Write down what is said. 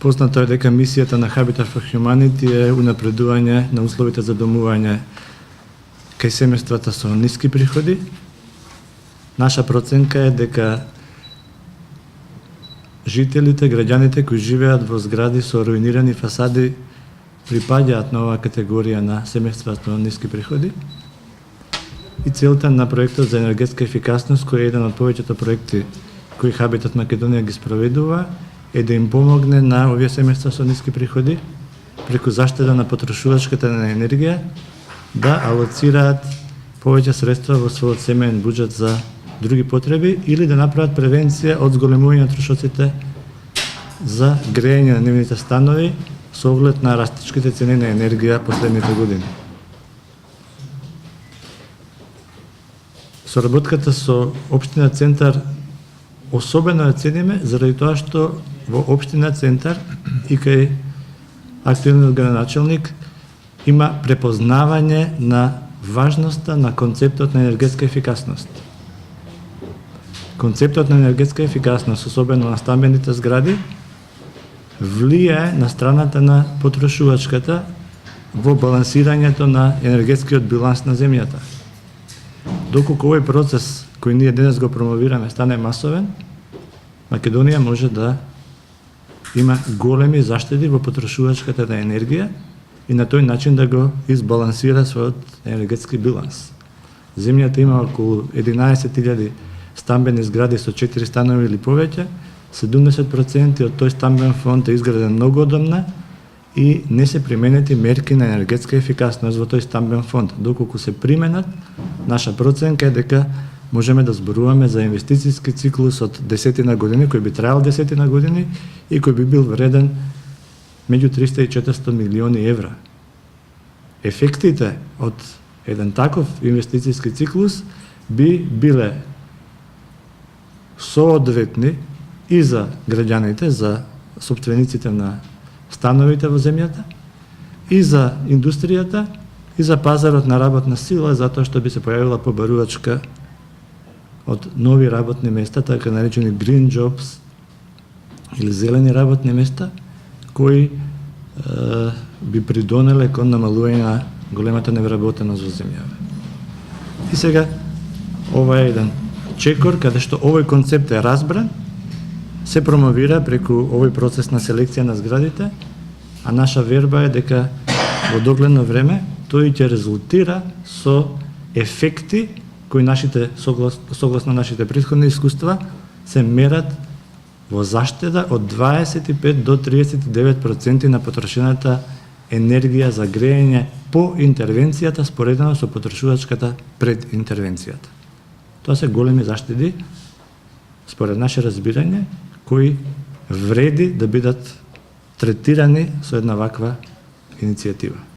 Познато е дека мисијата на Habitat for Humanity е унапредување на условите за домување кај семејствата со ниски приходи. Наша проценка е дека жителите, граѓаните кои живеат во згради со руинирани фасади припаѓаат на оваа категорија на семејства со ниски приходи. И целта на проектот за енергетска ефикасност, кој е еден од повеќето проекти кои Habitat Македонија ги спроведува, е да им помогне на овие семејства со ниски приходи преку заштеда на потрошувачката на енергија да алоцираат повеќе средства во својот семеен буџет за други потреби или да направат превенција од зголемување на трошоците за грејење на нивните станови со оглед на растичките цени на енергија последните години. Соработката со општина Центар особено ја цениме заради тоа што во општина Центар и кај актуелниот градоначелник има препознавање на важноста на концептот на енергетска ефикасност. Концептот на енергетска ефикасност, особено на стамбените згради, влијае на страната на потрошувачката во балансирањето на енергетскиот биланс на земјата. Доколку овој процес кој ние денес го промовираме стане масовен, Македонија може да има големи заштеди во потрошувачката на енергија и на тој начин да го избалансира својот енергетски биланс. Земјата има околу 11.000 стамбени згради со 4 станови или повеќе, 70% од тој стамбен фонд е изграден многу одамна и не се применети мерки на енергетска ефикасност во тој стамбен фонд. Доколку се применат, наша проценка е дека можеме да зборуваме за инвестицијски циклус од 10 години, кој би траел 10 години и кој би бил вреден меѓу 300 и 400 милиони евра. Ефектите од еден таков инвестицијски циклус би биле соодветни и за граѓаните, за сопствениците на становите во земјата, и за индустријата, и за пазарот на работна сила, затоа што би се појавила побарувачка од нови работни места, така наречени green jobs, или зелени работни места, кои би придонеле кон намалување на големата невработеност во земјава. И сега, ова е еден чекор, каде што овој концепт е разбран, се промовира преку овој процес на селекција на зградите, а наша верба е дека во догледно време тој ќе резултира со ефекти кои нашите, согласно нашите претходни искуства, се мерат во заштеда од 25 до 39% на потрошената енергија за грејење по интервенцијата споредено со потрошувачката пред интервенцијата. Тоа се големи заштеди, според наше разбирање, кои вреди да бидат третирани со една ваква иницијатива.